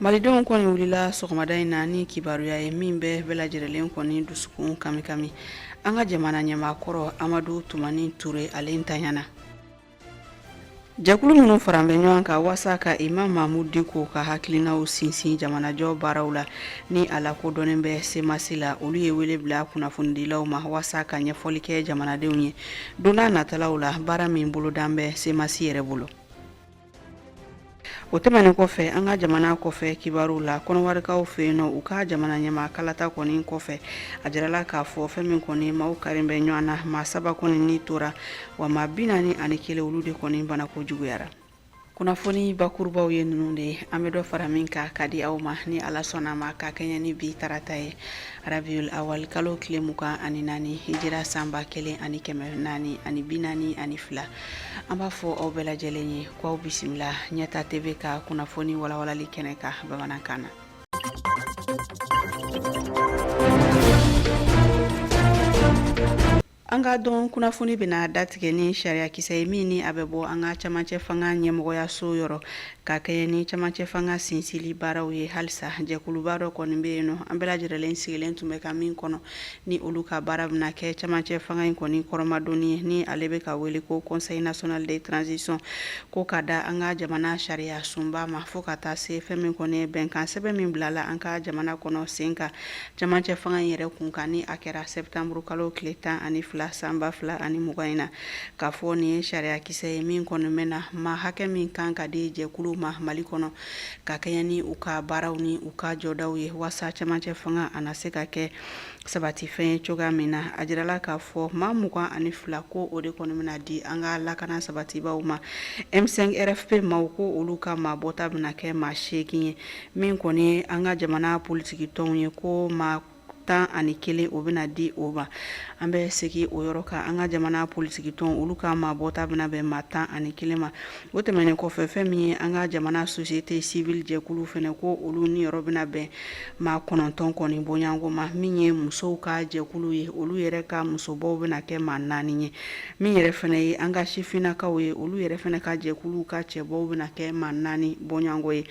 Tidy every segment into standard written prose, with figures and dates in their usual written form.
Malidenw kɔni wulila sɔgɔmada in na ni kibaruya ye min bɛ bɛɛ lajɛlen kɔni dusukun kami an ka jamana ɲɛmaakɔrɔ Amadu Tumani Ture ale ntanyana. Jɛkulu minnu faran bɛ ɲɔgɔn kan wasa ka Imam Mahamudu Diko ka hakilinaw sinsin jamanajɔ baaraw la ni a lakodɔnnen bɛ semasi la olu ye wele bila kunnafonidilaw ma wasa ka ɲɛfɔli kɛ jamanadenw ye don n'a natalaw la baara min bolodan bɛ semasi yɛrɛ bolo. O tɛmɛnen kɔfɛ an ka jamana kɔfɛ kibaruw la kɔnɔwarikaw fɛ yen nɔ u ka jamana ɲɛmaa kalata kɔni kɔfɛ a jirala k'a fɔ fɛn min kɔni maaw karen bɛ ɲɔgɔn na maa saba kɔni ni tora wa maa 41 olu de kɔni bana ko juguyara. Kunnafoni bakurubaw ye ninnu de ye an bɛ dɔ fara min ka di aw ma ni Ala sɔnna ma ka kɛɲɛ ni bi tarata ye Rabiul Awal kalo tile 24 hijira san 1442 an b'a fɔ aw bɛɛ lajɛlen ye k'aw bisimila ɲɛta TV ka kunnafoni walawalali kɛnɛ ka bamanankan na. An ka dɔn kunnafoni bɛna datigɛ ni sariya kisɛ ye min ni a bɛ bɔ an ka camancɛ fanga ɲɛmɔgɔyaso yɔrɔ ka kɛɲɛ ni camancɛ fanga sinsili baaraw ye halisa jɛkuluba dɔ kɔni bɛ yen nɔ an bɛɛ lajɛlen sigilen tun bɛ ka min kɔnɔ ni olu ka baara bɛna kɛ camancɛ fanga in kɔni kɔrɔmadonni ni ale bɛ ka wele ko Conseil national de transition ko ka da an ka jamana sariya sunba ma fo ka taa se fɛn min kɔni ye bɛnkan sɛbɛn min bilala an ka jamana kɔnɔ sen ka camancɛ fanga in yɛrɛ kun kan ni a kɛra septembre kalo tile 12 san 2020 na k'a fɔ nin ye sariya kisɛ ye min kɔni mɛna maa hakɛ min kan ka di jɛkulu ma Mali kɔnɔ ka kɛɲɛ ni u ka baaraw ni u ka jɔdaw ye wasa camancɛ fanga ana se ka kɛ sabati fɛn ye cogoya min na a jirala k'a fɔ maa 22 ko o de kɔni bɛna di an ka lakana sabatibaw ma M5 RFP maaw ko olu ka maa bɔta bɛna kɛ maa 8 ye min kɔni ye an ka jamana politiki tɔnw ye ko maa 11 o bɛna di o ma an bɛ segin o yɔrɔ kan an ka jamana politiki tɔn olu ka maa bɔta bɛna bɛn maa 11 ma o tɛmɛnen kɔfɛ fɛn min ye an ka jamana société civile jɛkulu fɛnɛ ko olu ni yɔrɔ bɛna bɛn maa 9 kɔni bonyanko ma min ye musow ka jɛkulu ye olu yɛrɛ ka musobɔw bɛna kɛ maa 4 ye min yɛrɛ fɛnɛ ye an ka sifinnakaw ye olu yɛrɛ fɛnɛ ka jɛkulu ka cɛbɔw bɛna kɛ maa 4 bonyanko ye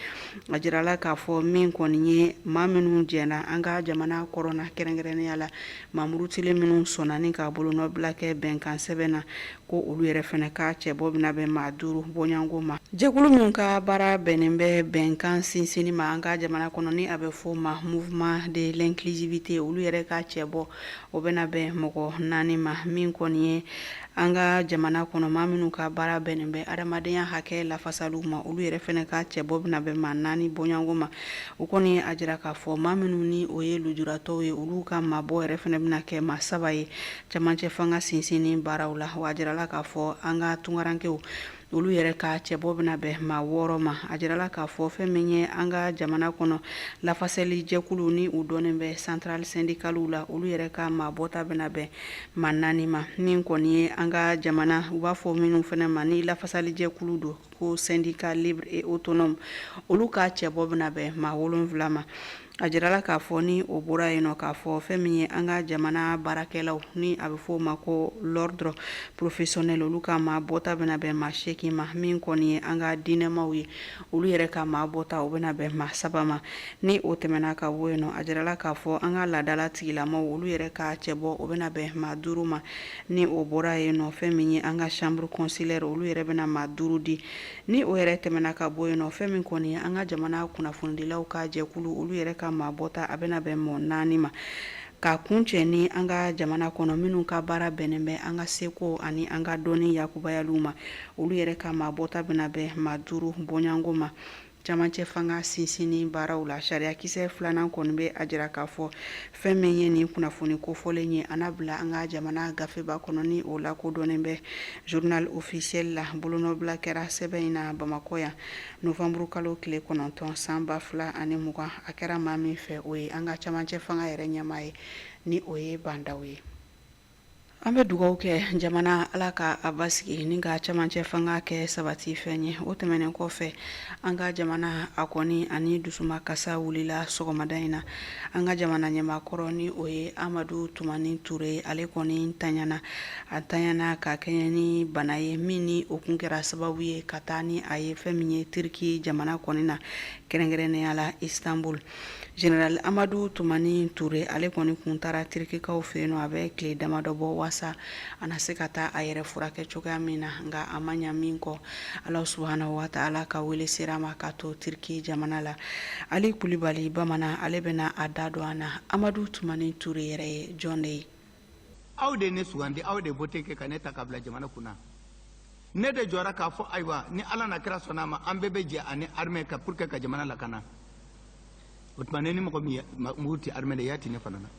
a jirala k'a fɔ min kɔni ye maa minnu jɛna an ka jamana kɔrɔna kɛrɛnkɛrɛnnenya la Mamudu Tile minnu sɔnna ni k'a bolo nɔ bila kɛ bɛnkan sɛbɛn na ko olu yɛrɛ fɛnɛ ka cɛbɔ bɛna bɛn maa 5 bonyanko ma jɛkulu min ka baara bɛnnen bɛ bɛnkan sinsinni ma an ka jamana kɔnɔ ni a bɛ fɔ ma mouvement de l'inclusivité olu yɛrɛ ka cɛbɔ o bɛna bɛn mɔgɔ 4 ma min kɔni ye an ka jamana kɔnɔ maa minnu ka baara bɛnnen bɛ adamadenya hakɛ lafasaliw ma olu yɛrɛ fɛnɛ ka cɛbɔ bɛna bɛn maa 4 bonyanko ma o kɔni a jira k'a fɔ maa minnu ni o ye lujuratɔw ye olu ka maabɔ yɛrɛ fɛnɛ bɛna kɛ maa 7 ye camancɛ fanga sinsinni baaraw la wa a jirala k'a fɔ an ka tungarankew olu yɛrɛ ka cɛbɔ bɛna bɛn maa 6 ma a jirala k'a fɔ fɛn min ye an ka jamana kɔnɔ lafasali jɛkulu ni u dɔnnen bɛ central syndicaliw la olu yɛrɛ ka maa bɔta bɛna bɛn maa 4 ma min kɔni ye an ka jamana u b'a fɔ minnu fɛnɛ ma ni lafasali jɛkulu don ko syndicat libre et autonome olu ka cɛbɔ bɛna bɛn maa 7 ma a jirala k'a fɔ ni o bɔra yen nɔ k'a fɔ fɛn min ye an ka jamana baarakɛlaw ni a bɛ fɔ o ma ko l'ordre professionnel olu ka maa bɔta bɛna bɛn maa 8 ma min kɔni ye an ka diinɛmaw ye olu yɛrɛ ka maa bɔta o bɛna bɛn maa 7 ma ni o tɛmɛna ka bɔ yen nɔ a jirala k'a fɔ an ka laadala tigilamaw olu yɛrɛ ka cɛbɔ o bɛna bɛn maa 5 ma ni o bɔra yen nɔ fɛn min ye an ka chambre consulaire olu yɛrɛ bɛna maa 5 di ni o yɛrɛ tɛmɛna ka bɔ yen nɔ fɛn min kɔni ye an ka jamana kunnafonidilaw ka jɛkulu olu yɛrɛ ka maa bɔta a bɛna bɛn maa 4 ma ka kun cɛ ni an ka jamana kɔnɔ minnu ka baara bɛnnen bɛ an ka seko ani an ka dɔnni yakubayaliw ma olu yɛrɛ ka maa bɔta bɛna bɛn maa 5 bonyanko ma camancɛ fanga sinsinni baaraw la sariya kisɛ 2nan kɔni bɛ a jira k'a fɔ fɛn min ye nin kunnafoni kofɔlen ye ana bila an ka jamana gafeba kɔnɔ ni o la kodɔnnen bɛ journal officiel la bolonɔbila kɛra sɛbɛn in na Bamakɔ yan novembre kalo tile 9 san 2020 a kɛra maa min fɛ o ye an ka camancɛ fanga yɛrɛ ɲɛmaa ye ni o ye bandaw ye An bɛ dugawu kɛ jamana ala ka a basigi ni ka camancɛ fanga kɛ sabati fɛn ye o tɛmɛnen kɔfɛ an ka jamana a kɔni ani dusuma kasa wulila sɔgɔmada in na an ka jamana ɲɛmakɔrɔ ni o ye Amadu Tumani Ture ale kɔni tanyana ka kɛɲɛ ni bana ye min ni o kun kɛra sababu ye ka taa ni a ye fɛn min ye Turki jamana kɔni na kɛrɛnkɛrɛnnenya la Istanbul. General Amadu Tumani Ture ale kɔni kun taara Turkikaw fɛ yen nɔ a bɛ tile damadɔ bɔ wasa ana se ka taa a yɛrɛ furakɛ cogoya min na nka a ma ɲa min kɔ Allah subhanahu wa ta'ala ka wele sera ma ka to Turki jamana la. Ali Kulibali bamanan ale bɛna a da don an na. Amadu Tumani Ture yɛrɛ ye jɔn de ye? Aw de ne sugandi, aw de vote kɛ ka ne ta ka bila jamana kunna. Ne de jɔra k'a fɔ ayiwa ni Ala na kira sɔnna ma an bɛɛ bɛ jɛ ani armée ka pour que ka jamana lakana. O tuma ne ni mɔgɔ min mugu ti armée la i y'a ti ne fana na.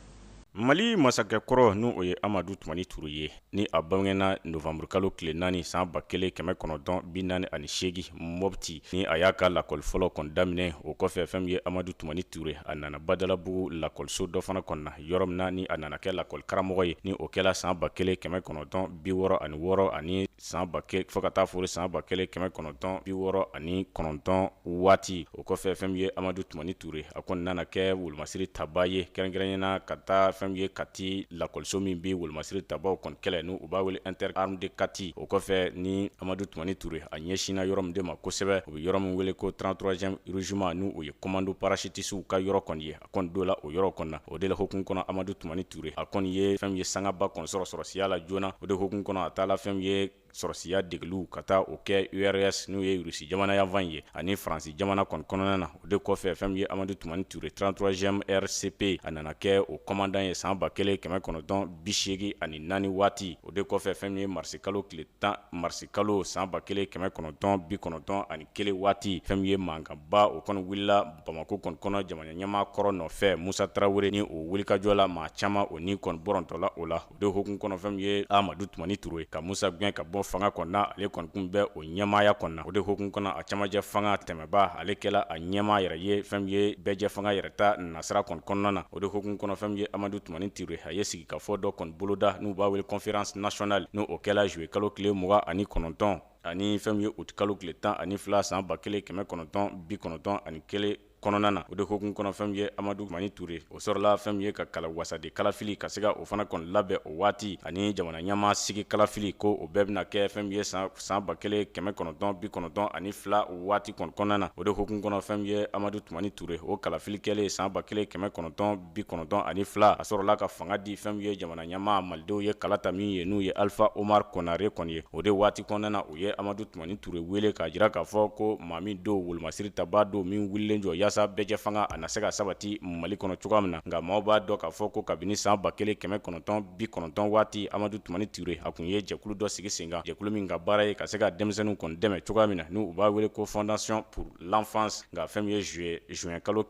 Mali masakɛ kɔrɔ n'o o ye Amadu Tumani Ture ye ni a bangena novembre kalo tile 4 san 1948 Mopti ni a y'a ka lakɔli fɔlɔ kɔni daminɛ o kɔfɛ fɛn min ye Amadu Tumani Ture a nana Badalabugu lakɔliso dɔ fana kɔnɔ na yɔrɔ min na ni a nana kɛ lakɔli karamɔgɔ ye ni o kɛla san 1966 ani san 1000 fɔ ka taa fɔ san 1969 waati o kɔfɛ fɛn min ye Amadu Tumani Ture a kɔni nana kɛ wolomasiri taba ye kɛrɛnkɛrɛnnena ka taa fɛn ye Kati lakɔliso min bi wolomasiri tabaw kɔni kɛlɛ n'u u b'a wele inter arme de Kati o kɔfɛ ni Amadu Tumani Ture a ɲɛsina yɔrɔ min de ma kosɛbɛ o bɛ yɔrɔ min wele ko 33e régiment n'u o ye commando parachutisiw ka yɔrɔ kɔni ye a kɔni dola o yɔrɔ kɔnɔ na o de la hokumu kɔnɔ Amadu Tumani Ture a kɔni ye fɛn ye sangaba kɔni sɔrɔsiya la joona o de hokumu kɔnɔ a taala fɛn ye sɔrɔsiya degeliw ka taa o kɛ URS n'u ye Rusi jamana yanfan ye ani Faransi jamana kɔni kɔnɔna na o de kɔfɛ fɛn ye Amadu Tumani Ture 33e RCP a nana kɛ o commandant ye san 1984 waati o de kɔfɛ fɛn ye marisi kalo tile 10 marisi kalo san 1991 waati fɛn ye mankanba o kɔni wulila Bamako kɔni kɔnɔ jamana ɲɛmaa kɔrɔ nɔfɛ Musa Tarawele ni o wulikajɔ la maa caman o ni kɔni bɔrɔntɔla o la o de hokumu kɔnɔ fɛn ye Amadu Tumani Ture ka Musa gɛn ka bɔ fanga kɔnɔna ale kɔni kun bɛ o ɲɛmaaya kɔnɔna o de hokumu kɔnɔ a camajɛ fanga tɛmɛba ale kɛla a ɲɛmaa yɛrɛ ye fɛn ye bɛɛjɛ fanga yɛrɛ ta nasira kɔni kɔnɔna na o de hokumu kɔnɔ fɛn ye Amadu Tumani Ture a ye sigikafɔ dɔ kɔni boloda n'u b'a wele conférence nationale n'o o kɛla juillet kalo tile 29 ani fɛn ye août kalo tile 12 san 1991 kɔnɔna na o de hokumu kɔnɔ fɛn ye Amadu Tumani Ture o sɔrɔla fɛn ye ka kala wasade kalafili ka se ka o fana kɔni labɛn o waati ani jamana ɲɛmaa sigi kalafili ko o bɛɛ bɛna kɛ fɛn ye san 1992 waati kɔni kɔnɔna na o de hokumu kɔnɔ fɛn ye Amadu Tumani Ture o kalafili kɛlen san 1992 a sɔrɔla ka fanga di fɛn ye jamana ɲɛmaa malidenw ye kala ta min ye n'u ye Alpha Omar Konare kɔni ye o de waati kɔnɔna na o ye Amadu Tumani Ture wele k'a jira k'a fɔ ko maa min don wolomasiri taba don min wulilen jɔ yaasa bɛɛjɛ fanga a na se ka sabati Mali kɔnɔ cogoya min na nka maaw b'a dɔn k'a fɔ ko kabini san 1990 waati Amadu Tumani Ture a kun ye jɛkulu dɔ sigi sen kan jɛkulu min ka baara ye ka se ka denmisɛnninw kɔni dɛmɛ cogoya min na n'u b'a wele ko Fondation pour l'enfance nka fɛn ye juin kalo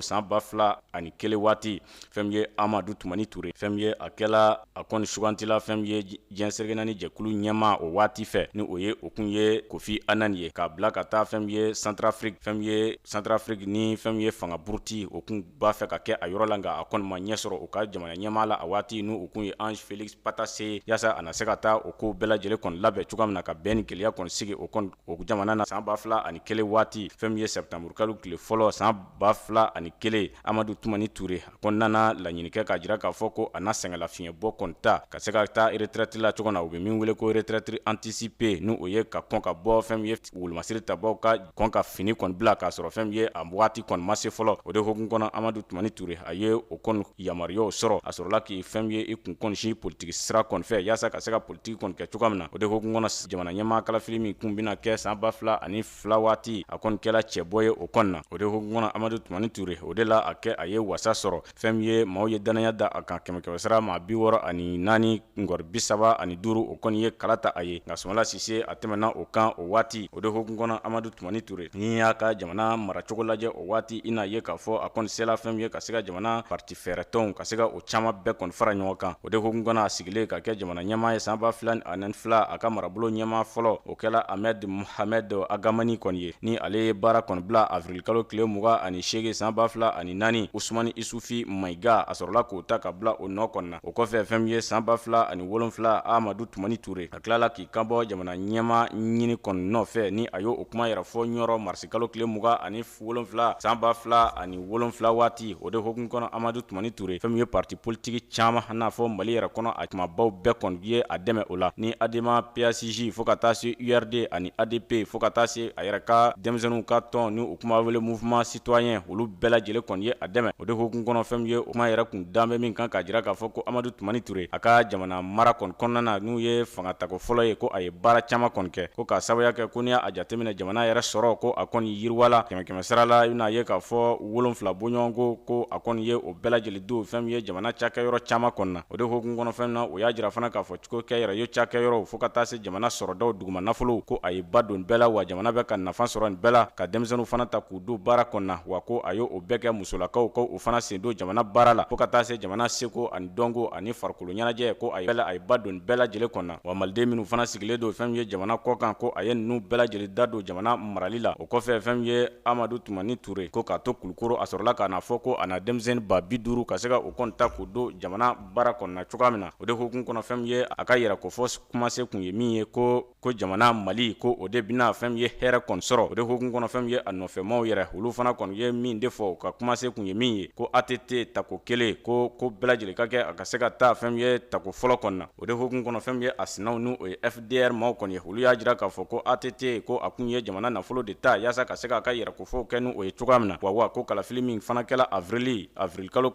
san 2001 waati fɛn ye Amadu Tumani Ture fɛn ye a kɛla a kɔni sugantila fɛn ye diɲɛsɛrɛgɛ naani jɛkulu ɲɛmaa o waati fɛ ni o ye o kun ye Kofi Annan ye k'a bila ka taa fɛn ye Centrafrique ni fɛn ye fanga buruti o kun b'a fɛ ka kɛ a yɔrɔ la nka a kɔni ma ɲɛ sɔrɔ o ka jamana ɲɛmaa la a waati n'o kun ye Ange Felix Patasse yaasa a na se ka taa o ko bɛɛ lajɛlen kɔni labɛn cogoya min na ka bɛn ni gɛlɛya kɔni sigi o jamana na san 2001 waati fɛn ye septembre kalo tile fɔlɔ san 2001 Amadu Tumani Ture a kɔni nana laɲini kɛ k'a jira k'a fɔ ko a na sɛngɛlafiɲɛ bɔ kɔni ta ka se ka taa retraite la cogo na u bɛ min wele ko retraite anticipée n'o o ye ka kɔn ka bɔ fɛn ye wolomasiri tabaw ka kɔn ka fini kɔni bila k'a sɔrɔ fɛn ye a waati kɔni ma se fɔlɔ o de hokumu kɔnɔ Amadu Tumani Ture a ye o kɔni yamaruyaw sɔrɔ a sɔrɔla k'i fɛn ye i kun kɔni si politiki sira kɔni fɛ yaasa ka se ka politiki kɔni kɛ cogoya min na o de hokumu kɔnɔ jamana ɲɛmaa kalafili min kun bɛna kɛ san 2002 waati a kɔni kɛla cɛbɔ ye o kɔni na o de hokumu kɔnɔ Amadu Tumani Ture o de la a ye wasa sɔrɔ fɛn ye maaw ye danaya da a kan kɛmɛ sara maa 64 ngɔri 35 o kɔni ye kala ta a ye nka Sumala Sise a tɛmɛna o kan o waati o de hokumu kɔnɔ Amadu Tumani Ture ni y'a ka jamana mara ka cogo lajɛ o waati ina ye k'a fɔ a kɔni sela fɛn ye ka se ka jamana parti fɛɛrɛtɔnw ka se ka o caman bɛɛ kɔni fara ɲɔgɔn kan o de hokumu kɔnɔ a sigilen ka kɛ jamana ɲɛmaa ye san 2002 a ka marabolo ɲɛmaa fɔlɔ o kɛla Ahmed Mohamed Agamani kɔni ye ni ale ye baara kɔni bila avril kalo tile 28 san 2004 Usmani Isufi Maiga a sɔrɔla k'o ta ka bila o nɔ kɔnɔ na o kɔfɛ fɛn ye san 2007 Amadou Toumani Touré a tilala k'i kanbɔ jamana ɲɛmaa ɲini kɔni nɔfɛ ni a y'o kuma yɛrɛ fɔ ɲɔrɔ marisi kalo tile 27 san 2007 waati o de hokumu kɔnɔ Amadou Toumani Touré fɛn ye parti politique caman n'a fɔ Mali yɛrɛ kɔnɔ a kumabaw bɛɛ kɔni ye a dɛmɛ o la ni ADEMA PACJ fo ka taa se URD ani ADP fo ka taa se a yɛrɛ ka denmisɛnninw ka tɔn ni o kuma wele mouvement citoyen olu bɛɛ lajɛlen kɔni ye a dɛmɛ o de hokumu kɔnɔ fɛn ye o kuma yɛrɛ kun danbɛ min kan ka jira k'a fɔ ko Amadou Toumani Touré a ka jamana mara kɔni kɔnɔna na n'u ye fangatago fɔlɔ ye ko a ye baara caman kɔni kɛ ko k'a sababuya kɛ ko ni y'a jateminɛ jamana yɛrɛ sɔrɔ ko a kɔni yiriwala kɛmɛ sara la i bɛna ye k'a fɔ 7 bɔɲɔgɔnko ko a kɔni ye o bɛɛ lajɛlen don fɛn ye jamana cakɛyɔrɔ caman kɔnɔ na o de hokumu kɔnɔ fɛn na o y'a jira fana k'a fɔ cogo kɛ yɛrɛ ye cakɛyɔrɔ fo ka taa se jamana sɔrɔdaw duguma nafolo ko a ye ba don bɛɛ la wa jamana bɛ ka nafa sɔrɔ nin bɛɛ la ka denmisɛnninw fana ta k'u don baara kɔnɔ na wa ko a ye o bɛɛ kɛ musolakaw ko o fana sen don jamana baara la fo ka taa se jamana seko ani dɔnko ani farikolo ɲɛnajɛ ko a ye ba don bɛɛ lajɛlen kɔnɔ na wa maliden minnu fana sigilen don fɛn ye jamana kɔkan ko a ye ninnu bɛɛ lajɛlen da don jamana marali la o kɔfɛ fɛn ye Amadou Toumani Touré ko k'a to Kulukoro a sɔrɔla k'a na fɔ ko a na denmisɛnnin ba 50 ka se ka o kɔni ta k'o don jamana baara kɔnɔ na cogoya min na o de hokumu kɔnɔ fɛn ye a ka yɛrɛ ko fɔ kuma se kun ye min ye ko jamana Mali ko o de bina fɛn ye hɛrɛ kɔni sɔrɔ o de hokumu kɔnɔ fɛn ye a nɔfɛmaw yɛrɛ olu fana kɔni ye min de fɔ ka kuma se kun ye min ye ko ATT tako kelen ko bɛɛ lajɛlen ka kɛ a ka se ka taa fɛn ye tako fɔlɔ kɔnɔ na o de hokumu kɔnɔ fɛn ye a sinaw n'u o ye FDR maaw kɔni ye olu y'a jira k'a fɔ ko ATT ko a kun ye jamana nafolo de ta yaasa ka se k'a ka yɛrɛ ko fɔ kɛ n'o o ye cogoya min na wa ko kalafili min fana kɛla avril kalo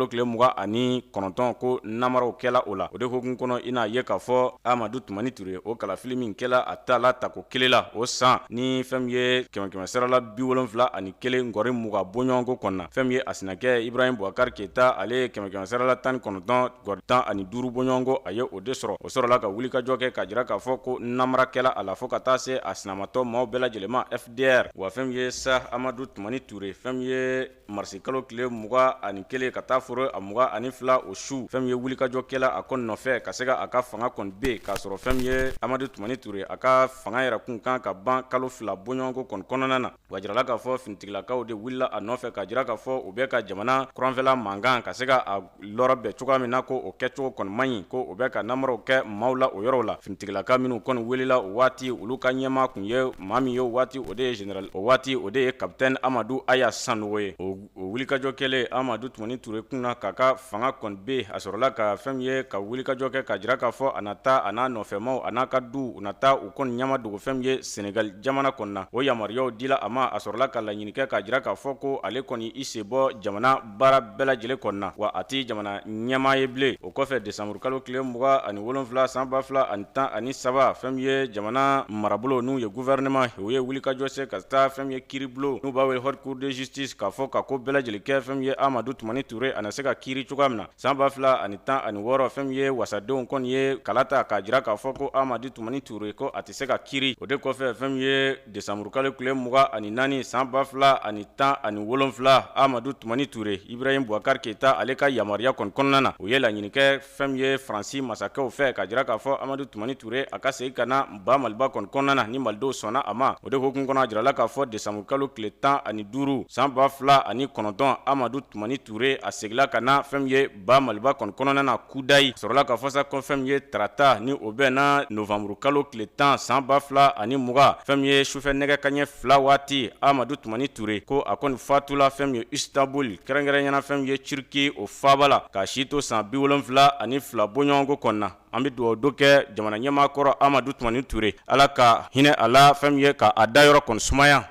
tile 29 ko namaraw kɛla o la o de hokumu kɔnɔ ina ye k'a fɔ Amadou Toumani Touré o kalafili min kɛla a tala tako kelen la o san ni fɛn ye kɛmɛ sarala 71 ngɔri muga bɔɲɔgɔnko kɔnɔ fɛn ye a sinakɛ Ibrahim Boubacar Keita ale ye kɛmɛ sarala 19 ngɔri 15 bɔɲɔgɔnko a ye o de sɔrɔ o sɔrɔla ka wulikajɔ kɛ ka jira k'a fɔ ko namarakɛla a la fo ka taa se a sinamatɔ maaw bɛɛ lajɛlen ma FDR wa fɛn ye sa Amadou Toumani Touré fɛn ye marisi kalo tile 21 ka taa foro a 22 o su fɛn ye wulikajɔ kɛla a kɔni nɔfɛ ka se ka a ka fanga kɔni be k'a sɔrɔ fɛn ye Amadou Toumani Touré a ka fanga yɛrɛ kun kan ka ban kalo 2 bɔɲɔgɔnko kɔni kɔnɔna na wa jirala k'a fɔ finitigilakaw de wulila a nɔfɛ ka jira k'a fɔ u bɛ ka jamana kuranfɛla mankan ka se ka a lɔrɔ bɛɛ cogoya min na ko o kɛcogo kɔni man ɲi ko o bɛ ka namaraw kɛ maaw la o yɔrɔ la finitigilaka minnu kɔni welila o waati olu ka ɲɛmaa kun ye maa min ye o waati o de ye général o waati o de ye capitaine Amadou Aya Sanogo ye o wulikajɔ kɛlen Amadou Toumani Touré kunna k'a ka fanga kɔni be a sɔrɔla ka fɛn ye ka wulikajɔ kɛ ka jira k'a fɔ a na taa a n'a nɔfɛmaw a n'a ka du u na taa u kɔni ɲama dogo fɛn ye Sénégal jamana kɔni na o yamaruyaw dila a ma a sɔrɔla ka laɲini kɛ ka jira k'a fɔ ko ale kɔni i sen bɔ jamana baara bɛɛ lajɛlen kɔni na wa a ti jamana ɲɛmaa ye bilen o kɔfɛ décembre kalo tile 27 san 2013 fɛn ye jamana marabolo n'u ye gouvernement o ye wulikajɔ se ka taa fɛn ye kiiribulon n'u b'a wele haute cour de justice k'a fɔ ka ko bɛɛ lajɛlen kɛ fɛn ye Amadou Toumani Touré a na se ka kiiri cogoya min na san 2016 fɛn ye wasadenw kɔni ye kala ta k'a jira k'a fɔ ko Amadou Toumani Touré ko a tɛ se ka kiiri o de kɔfɛ fɛn ye décembre kalo tile 24 san 2017 Amadou Toumani Touré Ibrahim Boubacar Keita ale ka yamaruya kɔni kɔnɔna na o ye laɲini kɛ fɛn ye Faransi masakɛw fɛ ka jira k'a fɔ Amadou Toumani Touré a ka segin ka na ba Maliba kɔni kɔnɔna na ni malidenw sɔnna a ma o de hokumu kɔnɔ a jirala k'a fɔ décembre kalo tile 15 san 2019 Amadou Toumani Touré a segila ka na fɛn ye ba Maliba kɔni kɔnɔna na kudayi sɔrɔla ka fɔ sa ko fɛn ye tarata ni o bɛ na novembre kalo tile 10 san 2020 fɛn ye sufɛ nɛgɛ kaɲɛ 2 waati Amadou Toumani Touré ko a kɔni fatula fɛn ye Istanbul kɛrɛnkɛrɛnyana fɛn ye Turki o faaba la ka si to san 72 bɔɲɔgɔnko kɔnɔ na an bɛ dugawu do kɛ jamana ɲɛmaa kɔrɔ Amadou Toumani Touré ala ka hinɛ a la fɛn ye ka a dayɔrɔ kɔni sumaya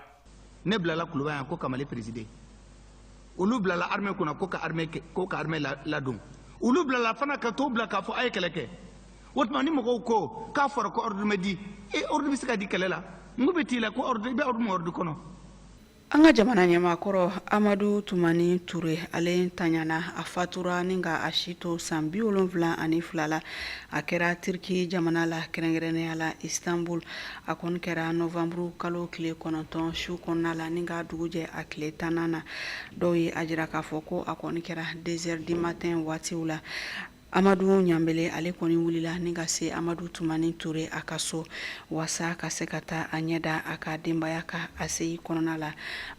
ne bilala kuluba yan ko ka Mali présider olu bilala armée kunna ko ka armée ladon olu bilala fana ka to bila k'a fɔ a ye kɛlɛ kɛ o tuma ni mɔgɔw ko k'a fɔra ko ordre ma di ordre bɛ se ka di kɛlɛ la n ko bɛ t'i la ko ordre i bɛ ordre ma ordre kɔnɔ An ka jamana ɲɛmaakɔrɔ Amadu Tumani Ture ale tanyana a fatura ni ka a si to san 72 la a kɛra Turki jamana la kɛrɛnkɛrɛnnenya la Istanbul a kɔni kɛra Novembre kalo tile 9 su kɔnɔna la ni ka dugujɛ a tile 10 na dɔw ye a jira k'a fɔ ko a kɔni kɛra 2h du matin waatiw la. Amadu Ɲambele ale kɔni wulila ni ka se Amadu Tumani Ture a ka so wasa ka se ka taa a ɲɛda a ka denbaya ka aseyi kɔnɔna la.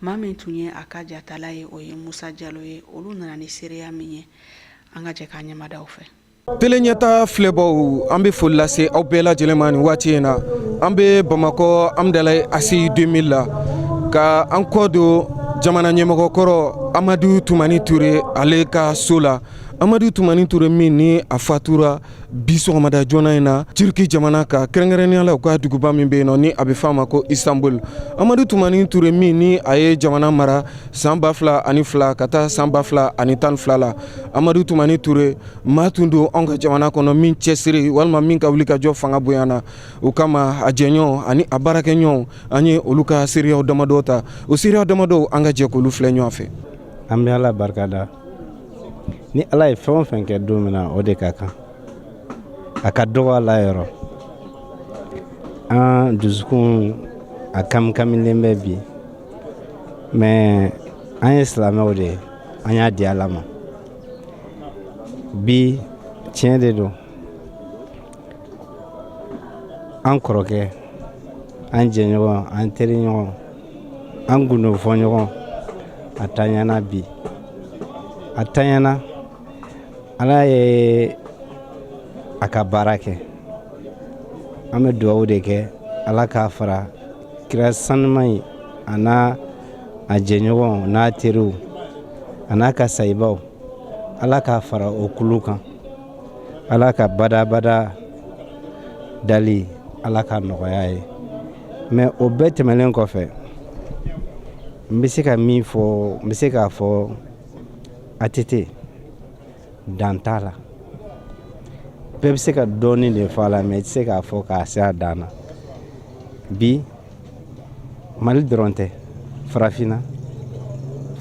Maa min tun ye a ka jatala ye o ye Musa Jalo ye olu nana ni seereya min ye an ka jɛ k'a ɲɛmadaw fɛ. Tele ɲɛta filɛbaw an bɛ foli lase aw bɛɛ lajɛlen ma nin waati in na an bɛ Bamakɔ Amdalaye ACI 2000 la ka an kɔ don jamana ɲɛmɔgɔkɔrɔ Amadu Tumani Ture ale ka so la. Amadu Tumani Ture min ni a fatura bi sɔgɔmada joona in na Turki jamana ka kɛrɛnkɛrɛnnenya la u ka duguba min bɛ yen ni a bɛ f'a ma ko Istanbul. Amadu Tumani Ture min ni a ye jamana mara san 2002 ka taa san 2012 la. Amadu Tumani Ture maa tun don anw ka jamana kɔnɔ min cɛsiri walima min ka wuli ka jɔ fanga bonyana o kama a jɛɲɔgɔn ani a baarakɛɲɔgɔn an ye olu ka seereyaw damadɔ ta o seereya damadɔ an ka jɛ k'olu filɛ ɲɔgɔn fɛ. An bɛ Ala barikada ni Ala ye fɛn o fɛn kɛ don min na o de ka kan a ka dɔgɔ Ala yɔrɔ an dusukun a kamikamilen bɛ bi mais an ye silamɛw de ye an y'a di Ala ma bi tiɲɛ de don an kɔrɔkɛ an jɛɲɔgɔn an teriɲɔgɔn an gundofɔɲɔgɔn a taɲana bi a taɲana Ala ye a ka baara kɛ an bɛ dugawu de kɛ Ala k'a fara kira sanuman in a n'a a jɛɲɔgɔn n'a teriw a n'a ka sayibaw Ala k'a fara o kulu kan Ala ka badabada dali Ala ka nɔgɔya ye mais o bɛɛ tɛmɛnen kɔfɛ n bɛ se ka min fɔ n bɛ se k'a fɔ ATT dan t'a la bɛɛ bɛ se ka dɔɔnin de fɔ a la mais i tɛ se k'a fɔ k'a se a dan na bi Mali dɔrɔn tɛ farafinna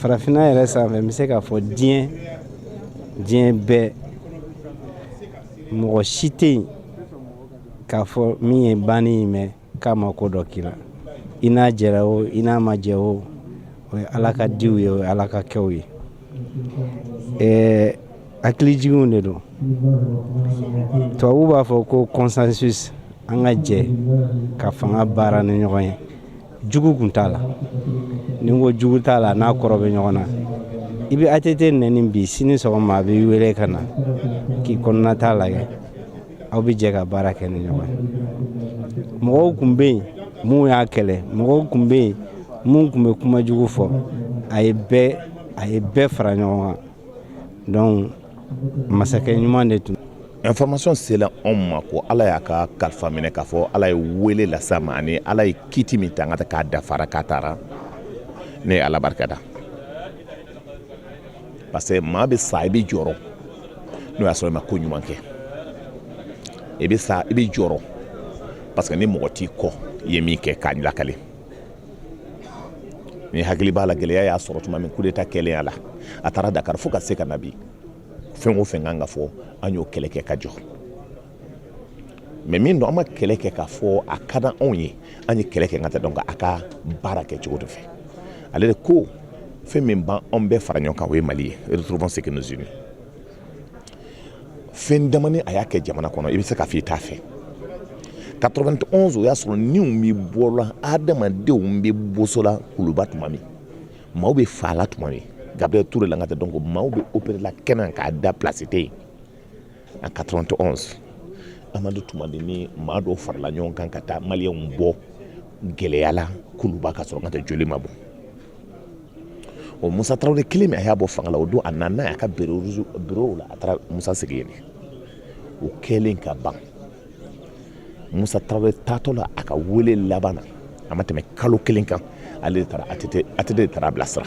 yɛrɛ sanfɛ n bɛ se k'a fɔ diɲɛ bɛɛ mɔgɔ si tɛ yen k'a fɔ min ye banni in mɛn k'a ma ko dɔ k'i la i n'a jɛra o i n'a ma jɛ o o ye Ala ka diw ye o ye Ala ka kɛw ye hakilijiginw de don tubabuw b'a fɔ ko consensus an ka jɛ ka fanga baara ni ɲɔgɔn ye jugu kun t'a la ni ko jugu t'a la n'a kɔrɔ bɛ ɲɔgɔn na i bɛ ATT nɛni bi sini sɔgɔma a bɛ wele ka na k'i kɔnɔna t'a lajɛ aw bɛ jɛ ka baara kɛ ni ɲɔgɔn ye mɔgɔw kun bɛ yen mun y'a kɛlɛ mɔgɔw kun bɛ yen mun kun bɛ kuma jugu fɔ a ye bɛɛ fara ɲɔgɔn kan donc masakɛ ɲuman de tun. Information sela anw ma ko Ala y'a ka kalifa minɛ k'a fɔ Ala ye wele las'a ma ani Ala ye kiti min ta an ka k'a dafara k'a taara ne ye Ala barikada parce que maa bɛ sa i bɛ jɔrɔ n'o y'a sɔrɔ i ma ko ɲuman kɛ i bɛ sa i bɛ jɔrɔ parce que ni mɔgɔ t'i kɔ i ye min kɛ k'a lakale ni hakili b'a la gɛlɛya y'a sɔrɔ tuma min coup d'état kɛlen a la a taara Dakar fo ka se ka na bi fɛn o fɛn kan ka fɔ an y'o kɛlɛ kɛ ka jɔ mais min don an ma kɛlɛ kɛ k'a fɔ a ka di anw ye an ye kɛlɛ kɛ ka tɛ donc a ka baara kɛ cogo de fɛ ale de ko fɛn min b'an bɛɛ fara ɲɔgɔn kan o ye Mali ye retrouvons ce que nous unit fɛn damani a y'a kɛ jamana kɔnɔ i bɛ se k'a fɔ i t'a fɛ 91 o y'a sɔrɔ niw bɛ bɔra adamadenw bɛ bosola kuluba tuma min maaw bɛ faala tuma min Gabriel Touré la nga tɛ donc maaw bɛ opérer la kɛnɛ k'a da place tɛ yen en 91 Amadu Tumani ni maa dɔw farala ɲɔgɔn kan ka taa maliyɛnw bɔ gɛlɛya la kuluba ka sɔrɔ ka tɛ joli ma bɔ o Musa Tarawele kelen min a y'a bɔ fanga la o don a nana n'a y'a ka bureau la a taara Musa sigi yen o kɛlen ka ban Musa Tarawele taatɔ la a ka wele laban na a ma tɛmɛ kalo kelen kan ale de taara ATT de taara bilasira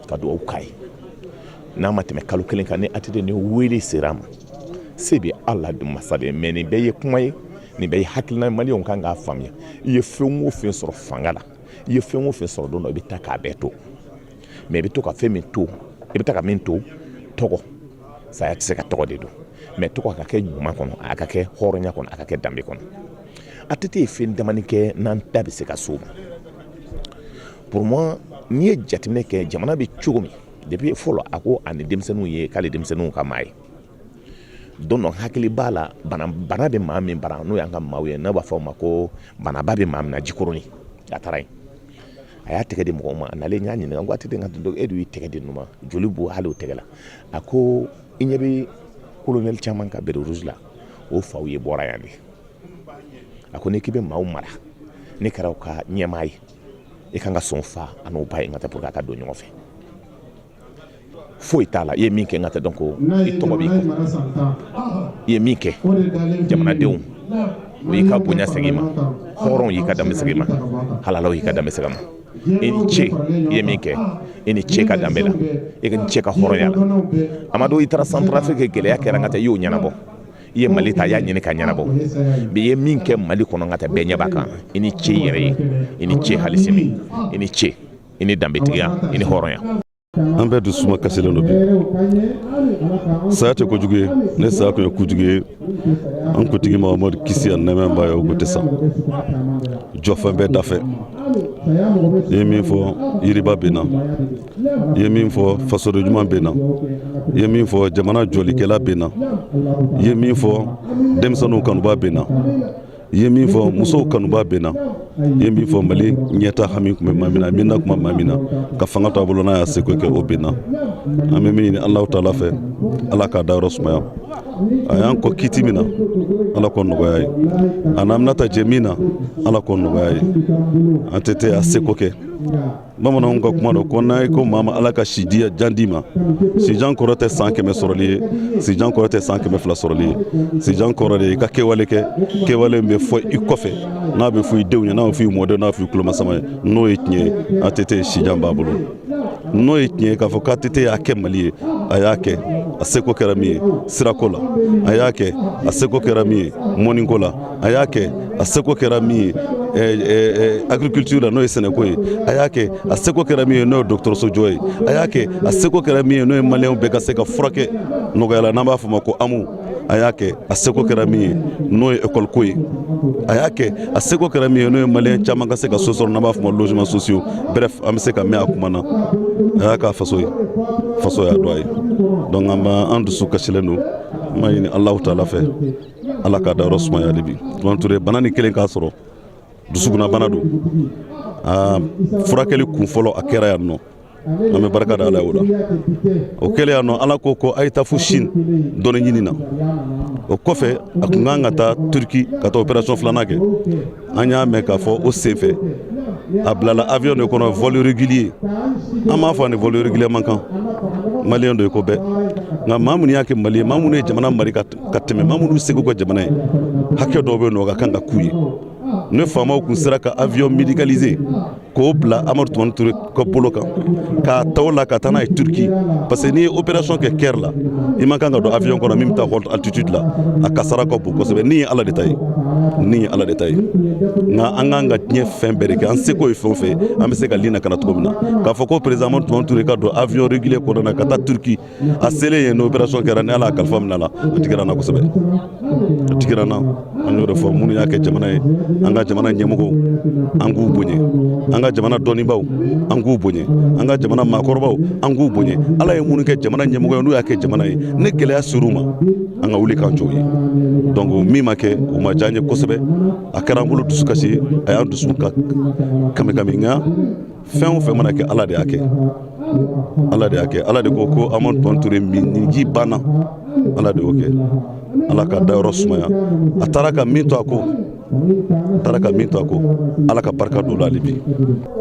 ka dugawu k'a ye n'a ma tɛmɛ kalo kelen kan ni ATT ni wele sera a ma se bɛ Ala de masa de mais nin bɛɛ ye kuma ye nin bɛɛ ye hakilina maliyɛnw kan k'a faamuya i ye fɛn o fɛn sɔrɔ fanga la i ye fɛn o fɛn sɔrɔ don dɔ i bɛ taa k'a bɛɛ to mais i bɛ to ka fɛn min to i bɛ taa ka min to tɔgɔ saya tɛ se ka tɔgɔ de don mais tɔgɔ a ka kɛ ɲuman kɔnɔ a ka kɛ hɔrɔnya kɔnɔ a ka kɛ danbe kɔnɔ ATT ye fɛn damani kɛ n'an da bɛ se ka s'o ma pour moi n'i ye jateminɛ kɛ jamana bɛ cogo min depuis fɔlɔ a ko ani denmisɛnninw ye k'ale denmisɛnninw ka maa ye don dɔ hakili b'a la bana bɛ maa min bara n'o y'an ka maaw ye n'a b'a fɔ o ma ko banaba bɛ maa min na jikɔrɔni a taara yen a y'a tɛgɛ di mɔgɔw ma a nalen n y'a ɲininka ko ATT e dun y'i tɛgɛ di ninnu ma joli b'o hali o tɛgɛ la a ko i ɲɛ bɛ colonel caman ka bere rouge la o faw ye bɔra yan de a ko n'i k'i bɛ maaw mara ne kɛra u ka ɲɛmaa ye i kan ka sɔn fa an'o ba ye n ka tɛ pour que a ka don ɲɔgɔn fɛ foyi t'a la i ye min kɛ n ka tɛ dɔn ko i tɔgɔ b'i kɔ i ye min kɛ jamanadenw o y'i ka bonya segin ma hɔrɔnw y'i ka danbe segin ma halalaw y'i ka danbe segin ma i ni ce i ye min kɛ i ni ce ka danbe la i ni ce ka hɔrɔnya la Amadu i taara Centrafrique gɛlɛya kɛra n ka tɛ i y'o ɲɛnabɔ i ye Mali ta i y'a ɲini ka ɲɛnabɔ bi i ye min kɛ Mali kɔnɔ n ka tɛ bɛɛ ɲɛ b'a kan i ni ce i yɛrɛ ye i ni ce hali sini i ni ce i ni danbetigiya i ni hɔrɔnya. An bɛɛ dusuma kasilen don bi saya tɛ kojugu ye ne saya tun ye kojugu ye an kuntigi Mahamadu kisi ani nɛɛma b'a ye o ko tɛ sa jɔfɛn bɛɛ dafɛ i ye min fɔ yiriba bɛ na i ye min fɔ fasoden ɲuman bɛ na i ye min fɔ jamana jɔlikɛla bɛ na i ye min fɔ denmisɛnninw kanuba bɛ na i ye min fɔ musow kanuba bɛ na i ye min fɔ Mali ɲɛta hami tun bɛ maa min na min na kuma maa min na ka fanga to a bolo n'a y'a seko kɛ o bɛ na an bɛ min ɲini Alahu Taala fɛ Ala k'a dayɔrɔ sumaya a y'an kɔ kiti min na Ala k'o nɔgɔya ye a n'an bɛna ta jɛ min na Ala k'o nɔgɔya ye an tɛ tɛ a seko kɛ bamananw ka kuma don ko n'a ye ko maa ma Ala ka si jan d'i ma sijan kɔrɔ tɛ san 100 sɔrɔli ye sijan kɔrɔ tɛ san 200 sɔrɔli ye sijan kɔrɔ de i ka kɛwale kɛ kɛwale min bɛ fɔ i kɔfɛ n'a bɛ fɔ i denw ye n'a bɛ fɔ i mɔdenw n'a bɛ fɔ i tulomasama ye n'o ye tiɲɛ ye ATT sijan b'a bolo n'o ye tiɲɛ ye k'a fɔ ko ATT y'a kɛ Mali ye a y'a kɛ a seko kɛra min ye sirako la a y'a kɛ a seko kɛra min ye mɔniko la a y'a kɛ a seko kɛra min ye agriculture la n'o ye sɛnɛko ye a y'a kɛ a seko kɛra min ye n'o ye dɔgɔtɔrɔso jɔ ye a y'a kɛ a seko kɛra min ye n'o ye maliyɛnw bɛɛ ka se ka furakɛ nɔgɔya la n'an b'a fɔ o ma ko AMU a y'a kɛ a seko kɛra min ye n'o ye école ko ye a y'a kɛ a seko kɛra min ye n'o ye maliyɛn caman ka se ka so sɔrɔ n'an b'a fɔ o ma logement sociaux bref an bɛ se ka mɛn a kuma na a y'a k'a faso ye faso y'a dɔ a ye donc an dusu kasilen don an b'a ɲini Alahu Taala fɛ Ala k'a dayɔrɔ sumaya hali bi Tumani Ture bana ni kelen k'a sɔrɔ dusukuna bana don furakɛli kun fɔlɔ a kɛra yan nɔ an bɛ barika da Ala ye o la o kɛlen yan nɔ Ala ko a ye taa fo Chine dɔnni ɲini na o kɔfɛ a tun kan ka taa Turki ka taa opération 2nan kɛ an y'a mɛn k'a fɔ o senfɛ a bilala avion de kɔnɔ vol régulier an m'a fɔ ani vol régulier man kan maliyɛn do ko bɛɛ nka maa minnu y'a kɛ Mali ye maa minnu ye jamana mari ka tɛmɛ maa minnu segu ka jamana ye hakɛ dɔw bɛ yen nɔ o ka kan ka k'u ye ne faamaw kun sera ka avion médicalisé k'o bila Amadu Tumani Ture ka bolo kan k'a ta o la ka taa n'a ye Turki parce que n'i ye opération kɛ Caire la i man kan ka don avion kɔnɔ min bɛ taa haute altitude la a kasara ka bon kosɛbɛ nin ye Ala de ta ye nin ye Ala de ta ye nka an kan ka diɲɛ fɛn bɛɛ de kɛ an seko ye fɛn o fɛn an bɛ se ka lina kana cogo min na k'a fɔ ko président Amadu Tumani Ture ka don avion régulier kɔnɔ na ka taa Turki a selen yen ni opération kɛra ni Ala y'a kalifa minɛ a la a digira n na kosɛbɛ a digira n na an y'o de fɔ minnu y'a kɛ jamana ye an ka jamana ɲɛmɔgɔw an k'u bonya an ka jamana dɔnnibaw an k'u bonya an ka jamana maakɔrɔbaw an k'u bonya Ala ye minnu kɛ jamana ɲɛmɔgɔ ye n'u y'a kɛ jamana ye ne gɛlɛya ser'u ma an ka wuli k'an jɔ u ye donc min ma kɛ o ma diya n ye kosɛbɛ a kɛra an bolo dusukasi ye a y'an dusu ka kami nka fɛn o fɛn mana kɛ Ala de y'a kɛ Ala de y'a kɛ Ala de ko Amadu Tumani Ture min ji banna Ala de y'o kɛ Ala ka dayɔrɔ sumaya a taara ka min to a ko Ala ka barika don o la hali bi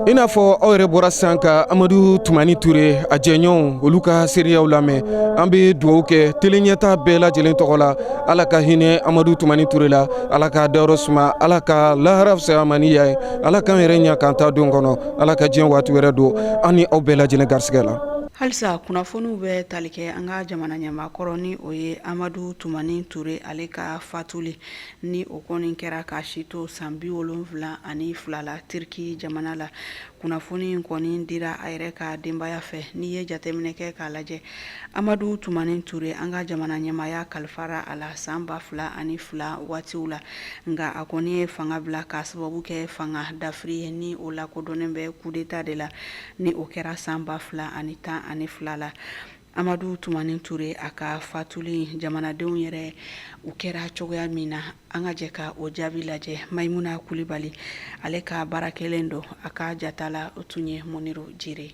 i n'a fɔ aw yɛrɛ bɔra sisan ka Amadu Tumani Ture a jɛɲɔgɔnw olu ka seereyaw lamɛn an bɛ dugawu kɛ teleɲɛta bɛɛ lajɛlen tɔgɔ la Ala ka hinɛ Amadu Tumani Ture la Ala ka dayɔrɔ suma Ala ka lahara fisaya ma ni ya ye Ala k'an yɛrɛ ɲa k'an ta don kɔnɔ Ala ka diɲɛ waati wɛrɛ don an ni aw bɛɛ lajɛlen garisigɛ la halisa kunnafoniw bɛ tali kɛ an ka jamana ɲɛmaakɔrɔ ni o ye Amadu Tumani Ture ale ka fatuli ni o kɔni kɛra ka si to san 72 la Turki jamana la. Kunnafoni in kɔni dira a yɛrɛ ka denbaya fɛ. N'i ye jateminɛ kɛ k'a lajɛ Amadu Tumani Ture an ka jamana ɲɛmaaya kalifara a la san 2002 waatiw la, nka a kɔni ye fanga bila ka sababu kɛ fanga dafiri ye ni o lakodɔnnen bɛ coup d'état de la ni o kɛra san 2012 la. Amadu Tumani Ture a ka fatuli jamanadenw yɛrɛ u kɛra cogoya min na an ka jɛ ka o jaabi lajɛ. Maimuna Kulibali ale ka baara kɛlen don a ka jata la o tun ye Muniru Jire.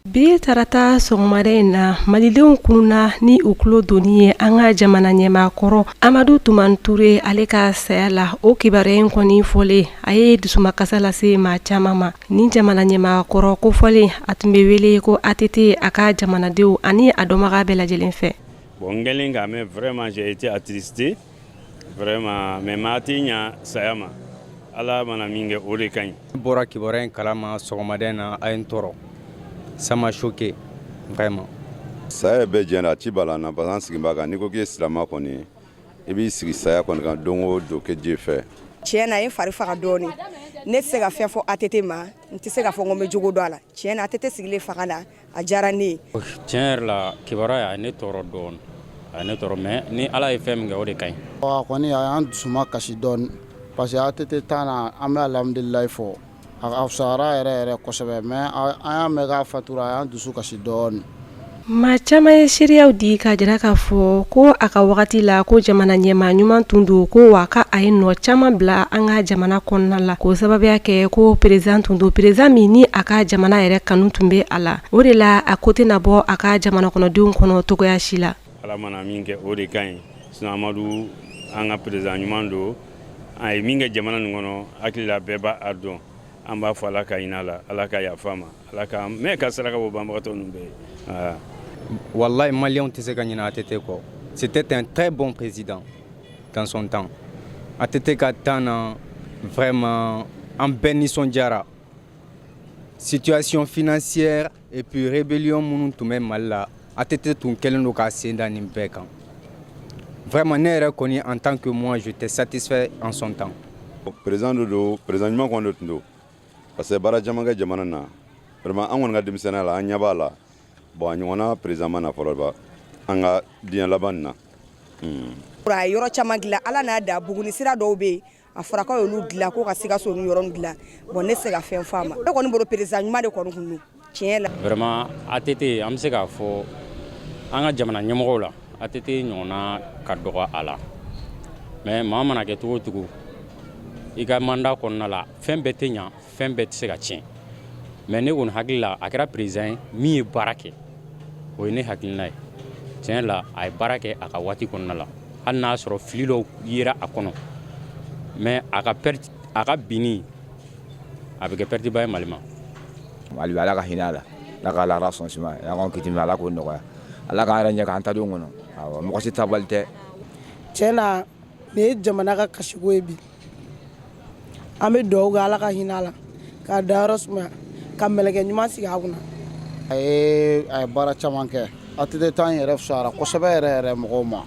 Bi tarata sɔgɔmada in na malidenw kunna ni u tulo donni ye an ka jamana ɲɛmaakɔrɔ Amadu Tumani Ture ale ka saya la. O kibaruya in kɔni fɔlen a ye dusumakasa lase maa caman ma. Ni jamana ɲɛmaakɔrɔ kofɔlen a tun bɛ wele ko ATT a ka jamanadenw ani a dɔnbaga bɛɛ lajɛlen fɛ. Bon, ngelinga mais vraiment j'ai été attristé vraiment mais ma tinya sayama ala mana minge o de kaɲi. Bɔra kibaruya in kalama sɔgɔmada in na a ye n tɔɔrɔ. Ça m'a choqué, vraiment. Saya bɛɛ jɛna a ci b'a la na parce que an sigi b'a kan n'i ko k'i ye silama kɔni i b'i sigi saya kɔni kan don o don kɛ Dieu fɛ. Tiɲɛ na ye fari faga dɔɔni. Ne tɛ se ka fɛn fɔ ATT ma, n tɛ se ka fɔ n ko n bɛ jogo dɔn a la. Tiɲɛ na ATT sigilen fanga na a diyara ne ye. Tiɲɛ yɛrɛ la kibaruya a ye ne tɔɔrɔ dɔɔni. A ye ne tɔɔrɔ mais ni Ala ye fɛn min kɛ o de kaɲi. A kɔni a y'an dusuma kasi dɔɔni parce que ATT tan na an bɛ alhamdulilayi fɔ. A fisayara yɛrɛ kosɛbɛ mais an y'a mɛn k'a fatura a y'an dusu kasi dɔɔni. Maa caman ye seereyaw di ka jira k'a fɔ ko a ka wagati la ko jamana ɲɛmaa ɲuman tun don ko wa ka a ye nɔ caman bila an ka jamana kɔnɔna la k'o sababuya kɛ ko président tun don président min ni a ka jamana yɛrɛ kanu tun bɛ a la. O de la a ko tɛna bɔ a ka jamana kɔnɔdenw kɔnɔ togoya si la. Ala mana min kɛ o de kaɲi sinon Amadu an ka président ɲuman don a ye min kɛ jamana nin kɔnɔ hakili la bɛɛ b'a dɔn. An b'a fɔ Ala ka hinɛ la Ala ka yafa ma Ala ka mɛn ka saraka bɔ banbagatɔ ninnu bɛɛ. Wallahi Maliens tɛ se ka ɲinɛ ATT kɔ. C'était un très bon président dans son temps. ATT ka temps na vraiment an bɛɛ nisɔndiyara. Situation financière et puis rébellion minnu tun bɛ Mali la ATT tun kɛlen don k'a sen da nin bɛɛ kan. Vraiment ne yɛrɛ kɔni en tant que moi j'étais satisfait en son temps. Président do président ɲuman kɔni tun don parce que baara caman kɛ jamana na vraiment an kɔni ka denmisɛnniya la an ɲɛ b'a la bon a ɲɔgɔnna président ma na fɔlɔ ba an ka diɲɛ laban nin na. A ye yɔrɔ caman dilan Ala n'a da Buguni sira dɔw bɛ yen a fɔra k'o y'olu dilan ko ka Sikaso ni yɔrɔ dilan bon ne tɛ se ka fɛn f'a ma. Ne kɔni bolo président ɲuman de kɔni kun don tiɲɛ la. Vraiment ATT an bɛ se k'a fɔ an ka jamana ɲɛmɔgɔw la ATT ɲɔgɔnna ka dɔgɔ a la mais maa mana kɛ cogo o cogo i ka mandat kɔnɔna la fɛn bɛɛ tɛ ɲɛ fɛn bɛɛ tɛ se ka tiɲɛ mais ne kɔni hakili la a kɛra président ye min ye baara kɛ o ye ne hakilina ye tiɲɛ la a ye baara kɛ a ka waati kɔnɔna la hali n'a sɔrɔ fili dɔw yera a kɔnɔ mais a ka binni a bɛ kɛ perte ba ye Mali ma. Mali bɛ Ala ka hinɛ a la Ala ka lahara sɔn suma Ala k'an kiti Ala k'o nɔgɔya Ala k'an yɛrɛ ɲɛ k'an ta don kɔnɔ awɔ mɔgɔ si tabali tɛ. Tiɲɛ na nin ye jamana ka kasiko ye bi an bɛ dugawu kɛ Ala ka hinɛ a la k'a dayɔrɔ sumaya ka mɛlɛkɛ ɲuman sigi a kunna. A ye baara caman kɛ ATT tan yɛrɛ fisayara kosɛbɛ yɛrɛ mɔgɔw ma.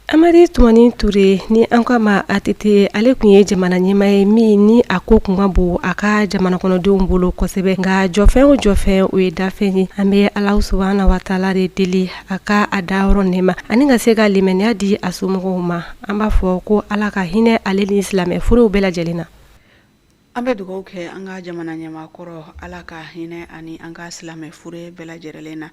Amadu Tumani Ture ni an ka ma ATT ale tun ye jamana ɲɛmaa ye min ni a ko kun ka bon a ka jamana kɔnɔdenw bolo kosɛbɛ nka jɔfɛn o jɔfɛn o ye dafɛn ye an bɛ Alahu subahana wa taala de deli a ka a dayɔrɔ nɛɛma ani ka se ka limaniya di a somɔgɔw ma an b'a fɔ ko Ala ka hinɛ ale ni silamɛ furuw bɛɛ lajɛlen na. An bɛ dugawu kɛ an ka jamana ɲɛmaakɔrɔ Ala ka hinɛ ani an ka silamɛ fure bɛɛ lajɛlen na.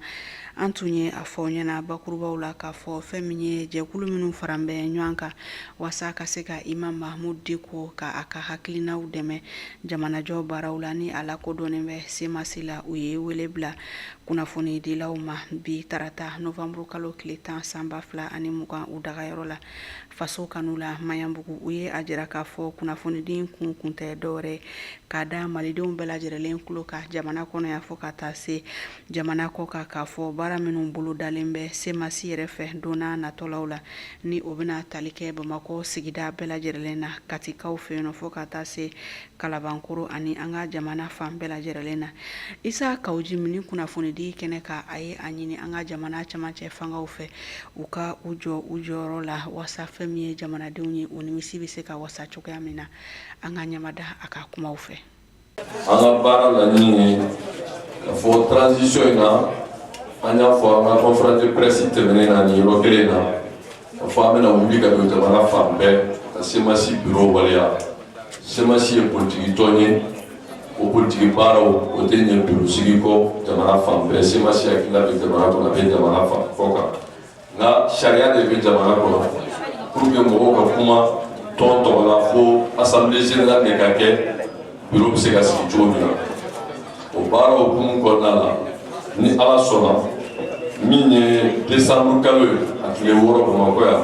An tun ye a fɔ ɲɛna bakurubaw la k'a fɔ fɛn min ye jɛkulu minnu faran bɛ ɲɔgɔn kan walasa ka se ka Imam Mahmud Diko ka a ka hakilinaw dɛmɛ jamanajɔ baaraw la ni a lakodɔnnen bɛ semasi la u ye wele bila kunnafoni dilaw ma bi tarata novembre kalo tile 10 san 2020 u dagayɔrɔ la faso kanu la Maɲanbugu u ye a jira k'a fɔ kunnafonidin kun tɛ dɔwɛrɛ k'a da malidenw bɛɛ lajɛlen tulo ka jamana kɔnɔ yan fɔ ka taa se jamana kɔ kan k'a fɔ baara minnu bolo dalen bɛ semasi yɛrɛ fɛ donna natɔlaw la ni o bɛna tali kɛ Bamakɔ sigida bɛɛ lajɛlen na Katikaw fɛ yen fo ka taa se Kalabankoro ani an ka jamana fan bɛɛ lajɛlen na. Isa Kawuji mini kunnafoni di kɛnɛ ka a ye a ɲini an ka jamana camancɛ fangaw fɛ u ka u jɔ u jɔyɔrɔ la wasa fɛn min ye jamanadenw ye o nimisi bɛ se ka wasa cogoya min na an ka ɲamada a ka kumaw fɛ. An ka baara laɲini ka fɔ transition in na an y'a fɔ an ka conférence de presse tɛmɛnen na nin yɔrɔ kelen na ka fɔ an bɛna wuli ka don jamana fan bɛɛ ka semasi bureau waleya. Semasi ye politiki tɔn ye o politiki baaraw o tɛ ɲɛ bureau sigi kɔ jamana fan bɛɛ. Semasi hakilila bɛ jamana kɔnɔ a bɛ jamana fan kɔ kan nka sariya de bɛ jamana kɔnɔ pour que mɔgɔw ka kuma tɔn tɔgɔ la fo assemblée générale de ka kɛ bureau bɛ se ka sigi cogo min na o baara hukumu kɔnɔna la ni Ala sɔnna min ye décembre kalo ye a tile 6 Bamakɔ yan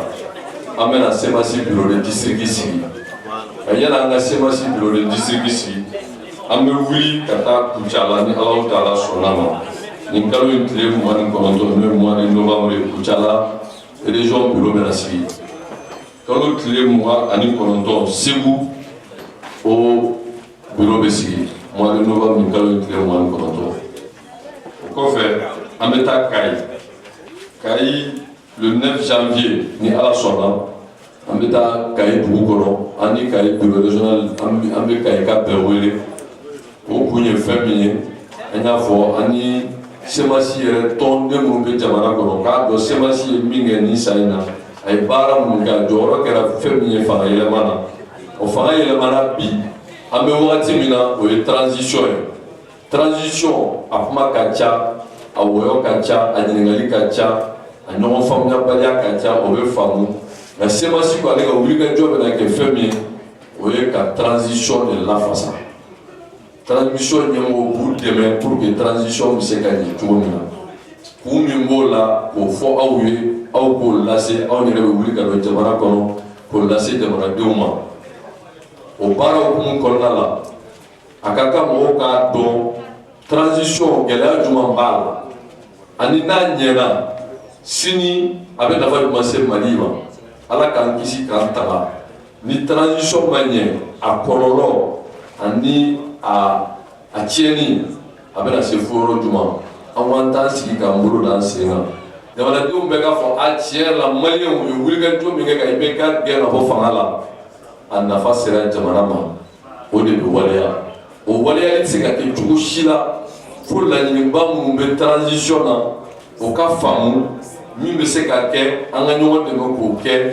an bɛna semasi bureau de district sigi yani an ka semasi bureau de district sigi an bɛ wuli ka taa Kucala ni Ala Taala sɔnna ma nin kalo in tile 29 n'o ye mois de novembre ye Kucala région bureau bɛna sigi kalo tile 29 Segu o bureau bɛ sigi mois de novembre nin kalo in tile 29 o kɔfɛ an bɛ taa Kayi le 9 janvier ni Ala sɔnna an bɛ taa Kayi dugu kɔnɔ an ni Kayi bureau régional an bɛ Kayi ka bɛɛ wele o kun ye fɛn min ye an y'a fɔ an ni semasi yɛrɛ tɔnden minnu bɛ jamana kɔnɔ k'a dɔn semasi ye min kɛ nin san in na a ye baara minnu kɛ a jɔyɔrɔ kɛra fɛn min ye fanga yɛlɛma na o fanga yɛlɛmana bi an bɛ wagati min na o ye transition ye transition a kuma ka ca a wɔyɔ ka ca a ɲininkali ka ca a ɲɔgɔn faamuyabaliya ka ca o bɛ faamu nka semasi ko ale ka wulikajɔ bɛna kɛ fɛn min ye o ye ka transition de lafasa transition ɲɛmɔgɔ b'u dɛmɛ pour que transition bɛ se ka ɲɛ cogo min na kun min b'o la k'o fɔ aw ye aw k'o lase aw yɛrɛ bɛ wuli ka don jamana kɔnɔ k'o lase jamanadenw ma o baara hukumu kɔnɔna la a ka kan mɔgɔw k'a dɔn transition gɛlɛya jumɛn b'a la ani n'a ɲɛna sini a bɛ nafa jumɛn se Mali ma Ala k'an kisi k'an tanga ni transition ma ɲɛ a kɔlɔlɔ ani a tiɲɛni a bɛna se fo yɔrɔ jumɛn an k'an t'an sigi k'an bolo d'an sen kan jamanadenw bɛɛ k'a fɔ a tiɲɛ la maliyɛnw u ye wulikajɔ min kɛ ka IBK gɛn ka bɔ fanga la a nafa sera jamana ma o de bɛ waleya o waleyali tɛ se ka kɛ cogo si la fo laɲiniba minnu bɛ transition na o ka faamu min bɛ se ka kɛ an ka ɲɔgɔn dɛmɛ k'o kɛ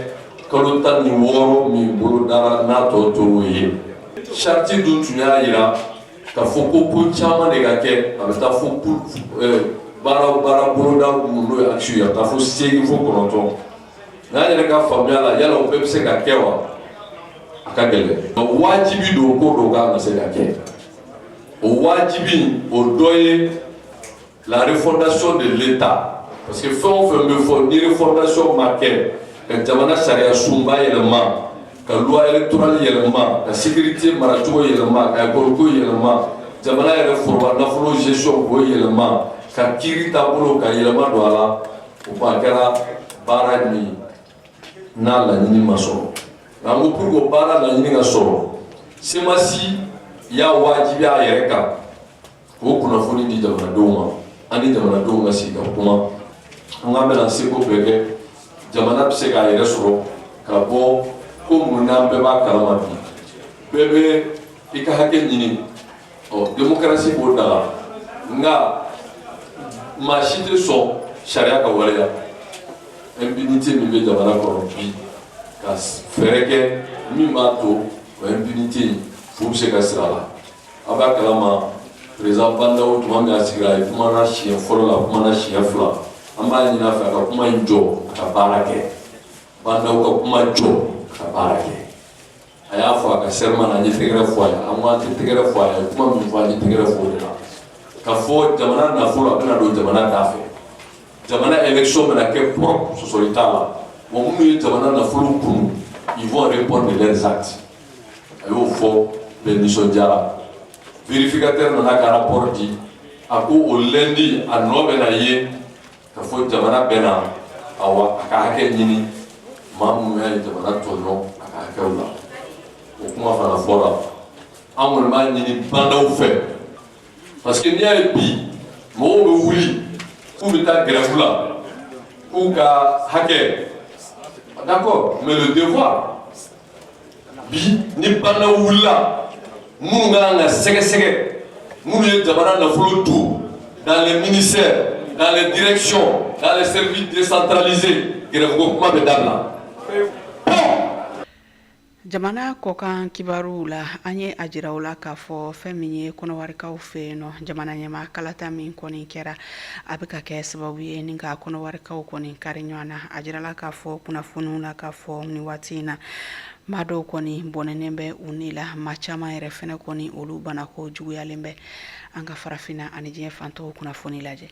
kalo 16 min bolo dara n'a tɔ tor'o ye charte dun tun y'a jira k'a fɔ ko ko caman de ka kɛ a bɛ taa fo baara boloda minnu n'o ye action ye a bɛ taa fo 8 fo 9 n'an yɛrɛ ka faamuya la yala o bɛɛ bɛ se ka kɛ wa a ka gɛlɛn wajibi don ko dɔ kan ka se ka kɛ o wajibi o dɔ ye la refondation de l'État parce que fɛn o fɛn bɛ fɔ ni refondation ma kɛ ka jamana sariya sunba yɛlɛma ka loi électorale yɛlɛma ka sécurité maracogo yɛlɛma ka école ko yɛlɛma jamana yɛrɛ foroba nafolo gestion k'o yɛlɛma ka kiiri taabolo ka yɛlɛma don a la o kuma a kɛra baara min n'a laɲini ma sɔrɔ nka n ko pour que o baara laɲini ka sɔrɔ semasi y'a wajibi a yɛrɛ kan k'o kunnafoni di jamanadenw ma an ni jamanadenw ka sigi ka kuma an k'an bɛna seko bɛɛ kɛ jamana bɛ se k'a yɛrɛ sɔrɔ ka bɔ ko mun n'an bɛɛ b'a kalama bi bɛɛ bɛ i ka hakɛ ɲini démocratie b'o da la nka maa si tɛ sɔn sariya ka waleya impunité min bɛ jamana kɔnɔ bi ka fɛɛrɛ kɛ min b'a to o impunité fo bɛ se ka sira la a b'a kalama président Bandaw tuma min a sigira a ye kumana siɲɛ fɔlɔ la a kumana siɲɛ 2 an b'a ɲini a fɛ a ka kuma in jɔ a ka baara kɛ Bandaw ka kuma jɔ a ka baara kɛ a y'a fɔ a ka serment na n ye tɛgɛrɛ fɔ a ye an ko an tɛ tɛgɛrɛ fɔ a ye kuma min fɔ an ye tɛgɛrɛ fɔ o de la ka fɔ jamana nafolo a bɛna don jamana da fɛ jamana élection bɛna kɛ propre sɔsɔli t'a la bon minnu ye jamana nafolo kunu ils vont répondre de leurs actes a y'o fɔ bɛɛ nisɔndiyara vérificateur nana ka rapport di a ko o lundi a nɔ bɛna ye ka fo jamana bɛɛ na awa a ka hakɛ ɲini maa minnu y'a ye jamana tɔɲɔ a ka hakɛw la o kuma fana fɔra an kɔni b'a ɲini bandaw fɛ parce que n'i y'a ye bi mɔgɔw bɛ wuli k'u bɛ taa grève la k'u ka hakɛ d'accord mais le devoir bi ni bandaw wulila minnu kan ka sɛgɛsɛgɛ minnu ye jamana nafolo to dans les ministères, dans les directions, dans les services décentralisés, grève ko kuma bɛ dabila. Jamana kɔkan kibaru la an ye a jira u la k'a fɔ fɛn min ye kɔnɔwarikaw fɛ yen nɔ jamana ɲɛma kalata min kɔni kɛra a bɛ ka kɛ sababu ye ni ka kɔnɔwarikaw kɔni kari ɲɔgɔn na a jira la k'a fɔ kunnafoniw la k'a fɔ ni waati in na maa dɔw kɔni bɔnɛnen bɛ u ni la maa caman yɛrɛ fɛnɛ kɔni olu banako juguyalen bɛ an ka farafinna ani diɲɛ fantɔw kunnafoni lajɛ.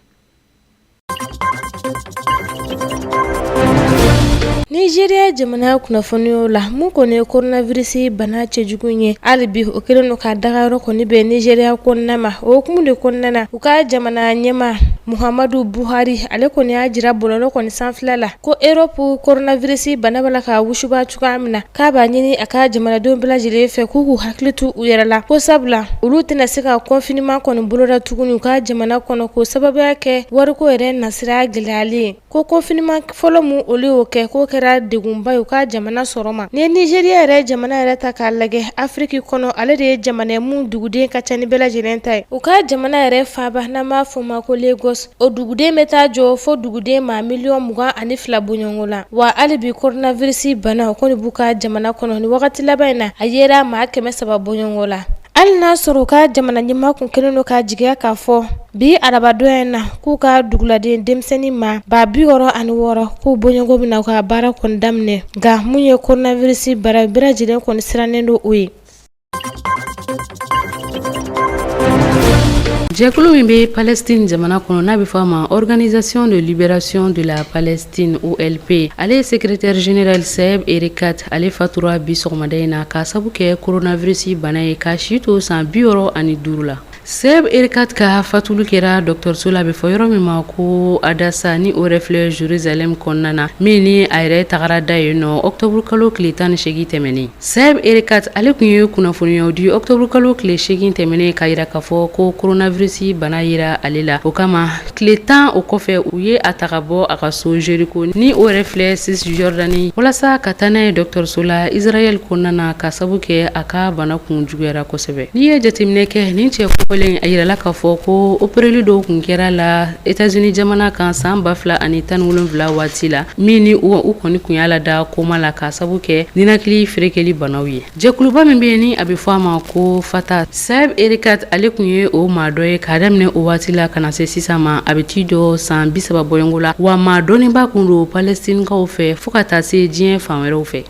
Nigeria jamana kunnafoniw la mun kɔni ye coronavirus bana cɛjugu ye hali bi o kɛlen no ka dagayɔrɔ kɔni bɛ Nigeria kɔnɔna ma o hukumu de kɔnɔna na u ka jamana ɲɛma Muhammadu Buhari ale kɔni y'a jira bɔlɔlɔ kɔni sanfɛla la ko Europe coronavirus bana bala ka wusuba cogoya min na k'a b'a ɲini a ka jamanadenw bɛɛ lajɛlen fɛ k'u k'u hakili to u yɛrɛ la ko sabula olu tɛna se ka confinement kɔni boloda tuguni u ka jamana kɔnɔ ko sababuya kɛ wariko yɛrɛ nasira gɛlɛyalen ko confinement fɔlɔ mun olu y'o kɛ k'o kɛra degunba ye u ka jamana sɔrɔ ma ni Nigeria yɛrɛ jamana yɛrɛ ta k'a lajɛ Afrique kɔnɔ ale de ye jamana mun duguden ka ca ni bɛɛ lajɛlen ta ye u ka jamana yɛrɛ faaba n'an b'a fɔ ma ko Lagos o duguden bɛ taa jɔ fo duguden ma 22,2 bɔɲɔgɔnko la wa hali bi coronavirus bana o kɔni b'u ka jamana kɔnɔ ni wagati laban in na a yera maa 300 bɔɲɔgɔnko la hali n'a sɔrɔ u ka jamana ɲɛmaa kun kelen do ka jigiya k'a fɔ bi arabadonya na k'u ka duguladen denmisɛnnin ma 66 k'u bɔɲɔgɔnko bɛna u ka baara kɔni daminɛ nka mun ye coronavirus bara bɛɛ lajɛlen kɔni sirannen do o ye. Jɛkulu min bɛ Palestine jamana kɔnɔ n'a bɛ fɔ a ma Organisation de Libération de la Palestine OLP ale ye secrétaire général Seb Erekat ale fatura bi sɔgɔmada in na k'a sabu kɛ coronavirus bana ye k'a si to san 65 la. Seb Erekat ka fatulu kɛra dɔgɔtɔrɔso la bɛ fɔ yɔrɔ min ma ko Adasa ni o reflɛ Jérusalem kɔnɔna na min ni a yɛrɛ tagara da yen nɔ octobre kalo tile 18 tɛmɛnen. Seb Erekat ale kun ye kunnafoniyaw di octobre kalo tile 8 tɛmɛnen ka yira k'a fɔ ko coronavirus bana yira ale la o kama tile 10 o kɔfɛ u ye a ta ka bɔ a ka so Jéricho ni o reflɛ Cisjordanie walasa ka taa n'a ye dɔgɔtɔrɔso la Israël kɔnɔna na ka sabu kɛ a ka bana kun juguyara kosɛbɛ. N'i ye jateminɛ kɛ nin cɛ a yirala k'a fɔ ko opereli dɔw kun kɛra la États-Unis jamana kan san 2017 waati la min ni u kɔni kun y'a lada koma la k'a sabu kɛ ninakili ferekeli banaw ye. Jɛkuluba min bɛ yen ni a bɛ fɔ a ma ko Fata Seb Erekat ale kun ye o maa dɔ ye k'a daminɛ o waati la ka na se sisan ma a bɛ ti jɔ san 30 bɔɲɔgɔnko la wa maa dɔnnibaa kun don Palestinikaw fɛ fo ka taa se diɲɛ fan wɛrɛw fɛ.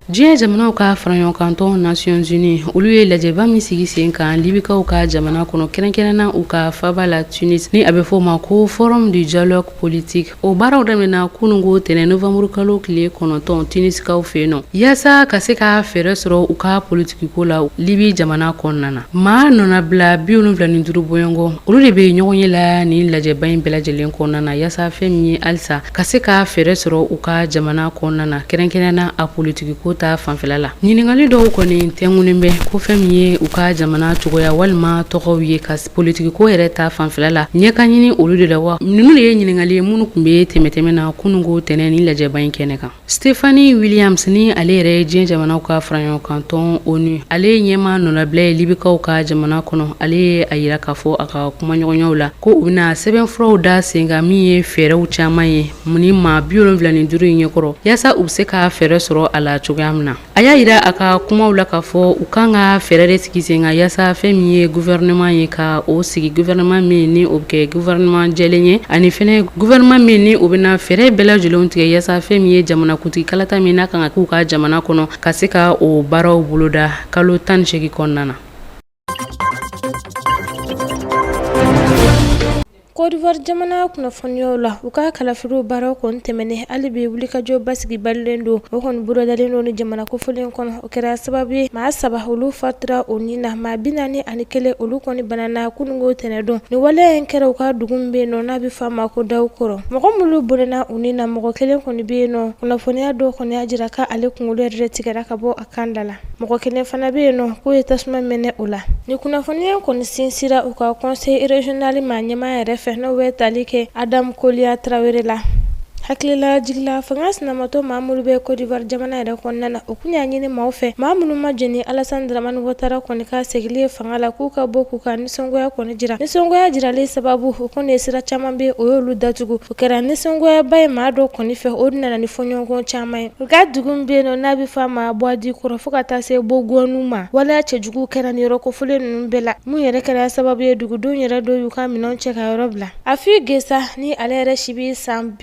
Diɲɛ jamanaw ka faraɲɔgɔnkantɔn Nations Unies olu ye lajɛba min sigi sen kan Libikaw ka jamana kɔnɔ kɛrɛnkɛrɛnna u ka faba la Tunis ni a bɛ fɔ ma ko Forum du Dialogue Politique o baaraw daminɛna kunungo tɛnɛ novembre kalo tile 9 Tunisikaw fɛ yen nɔ yaasa ka se ka fɛɛrɛ sɔrɔ u ka politikiko la Libi jamana kɔnɔna na maa nɔnabila 75 bɔɲɔgɔnko olu de bɛ ɲɔgɔn ye la ni lajɛba in bɛɛ lajɛlen kɔnɔna na yaasa fɛn min ye halisa ka se ka fɛɛrɛ sɔrɔ u ka jamana kɔnɔna na kɛrɛnkɛrɛnna a politikiko ta fanfɛla la ɲininkali dɔw kɔni tɛŋunen bɛ ko fɛn min ye u ka jamana cogoya walima tɔgɔw ye ka politikiko yɛrɛ ta fanfɛla la ɲɛ ka ɲini olu de la wa ninnu de ye ɲininkali ye minnu kun bɛ tɛmɛtɛmɛ na kunungo tɛnɛ ni lajɛba in kɛnɛ kan Stephanie Williams ni ale yɛrɛ ye diɲɛ jamanaw ka faraɲɔgɔnkantɔn ONU ale ye ɲɛma nɔnabila ye Libikaw ka jamana kɔnɔ ale ye a yira k'a fɔ a ka kumaɲɔgɔnyaw la ko u bɛna sɛbɛnfuraw da sen kan min ye fɛɛrɛw caman ye ni maa 75 in ɲɛkɔrɔ yaasa u bɛ se ka fɛɛrɛ sɔrɔ a la cogoya min na a y'a yira a ka kumaw la k'a fɔ u kan ka fɛɛrɛ de sigi sen kan yaasa fɛn min ye gouvernement ye ka o sigi gouvernement min ni o bɛ kɛ gouvernement jɛlen ye ani fɛnɛ gouvernement min ni o bɛna fɛɛrɛ bɛɛ lajɛlen tigɛ yaasa fɛn min ye jamanakuntigi kalata min n'a kan ka k'u ka jamana kɔnɔ ka se ka o baaraw boloda kalo 18 kɔnɔna na. Côte d'Ivoire jamana kunnafoniyaw la u ka kalafiru baaraw kɔni tɛmɛnen hali bi wulikajɔ basigi balilen don o kɔni bolodalen don ni jamana kofolen kɔnɔ o kɛra sababu ye maa 3 olu fatira o ni na maa 41 olu kɔni banana kunungo tɛnɛ don ni waleya in kɛra u ka dugu min bɛ yen nɔ n'a bɛ f'a ma ko Dawukɔrɔ mɔgɔ minnu bolona u ni na mɔgɔ kelen kɔni bɛ yen nɔ kunnafoniya dɔw kɔni y'a jira ka ale kunkolo yɛrɛ tigɛra ka bɔ a kan da la mɔgɔ kelen fana bɛ yen nɔ k'o ye tasuma mɛnɛ o la ni kunnafoniya kɔni sinsira u ka conseil régional maa ɲɛmaa yɛrɛ fɛ n'o bɛ tali kɛ Adam Kolia Traoré la hakilila jigila fanga sinamatɔ maa minnu bɛ Côte d'Ivoire jamana yɛrɛ kɔnɔna na o kun y'a ɲini maaw fɛ maa minnu ma jɛni Alassane Dramane Ouattara kɔni ka segili fanga la k'u ka bɔ k'u ka nisɔngoya kɔni jira nisɔngoya jiralen sababu o kɔni ye sira caman bɛ o y'olu datugu o kɛra nisɔngoyaba ye maa dɔ kɔni fɛ o nana ni fɔɲɔgɔnkɔ caman ye u ka dugu min bɛ yen nɔ n'a bɛ f'a ma Boadi kɔrɔ fo ka taa se Boguanu ma waleya cɛjugu kɛra ni yɔrɔ kofolen ninnu bɛɛ la mun yɛrɛ kɛra sababu ye dugudenw yɛrɛ dɔw y'u ka minɛnw cɛ ka yɔrɔ bila Afi Gesa ni ale yɛrɛ si bɛ san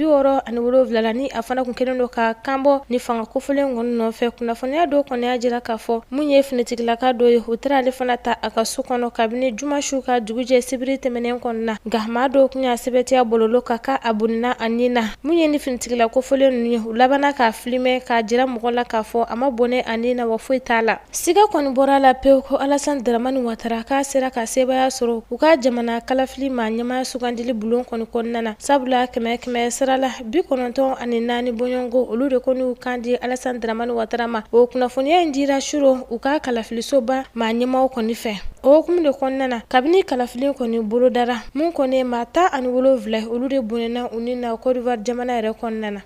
67 la ni a fana kun kelen don ka kanbɔ ni fanga kofolen kɔni nɔfɛ kunnafoniya dɔw kɔni y'a jira k'a fɔ mun ye finitigilaka dɔ ye o taara ale fana ta a ka so kɔnɔ kabini jumasu ka dugujɛ sibiri tɛmɛnen kɔnɔ na nka maa dɔw kun y'a sɛbɛtiya bɔlɔlɔ ka ka a bonina a ni na mun ye ni finitigila kofolen ninnu ye u labanna k'a filime k'a jira mɔgɔ la k'a fɔ a ma bɔnɛ a ni na wa foyi t'a la siga kɔni bɔra la pewu ko Alassane Dramane Ouattara k'a sera ka sebaya sɔrɔ u ka jamana kalafili maa ɲɛmaa sugandili bulon kɔni kɔnɔna na sabula 100 sara la 94 bɔɲɔngo olu de kɔni y'u kan di Alassane Dramane Ouattara ma o kunnafoniya in dira suro u ka kalafilisoba maa ɲɛmaaw kɔni fɛ o hukumu de kɔnɔna na kabini kalafili kɔni bolodara mun kɔni ye maa 17 olu de bonena u ni na Côte d'Ivoire jamana yɛrɛ kɔnɔna na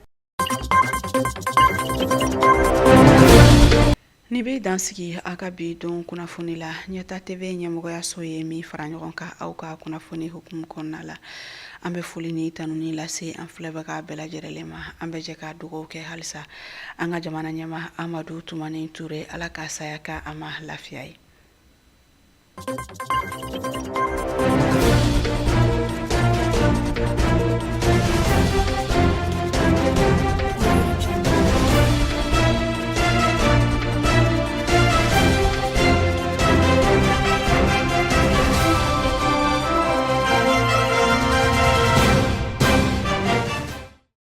ni bɛ dansigi a ka bi don kunnafoni la ɲɛta TV ɲɛmɔgɔyaso ye min fara ɲɔgɔn kan aw ka kunnafoni hukumu kɔnɔna la an bɛ foli ni tanuni lase an filɛbaga bɛɛ lajɛlen ma an bɛ jɛ ka dugawu kɛ halisa an ka jamana ɲɛma Amadu Tumani Ture ala ka saya ka a ma lafiya ye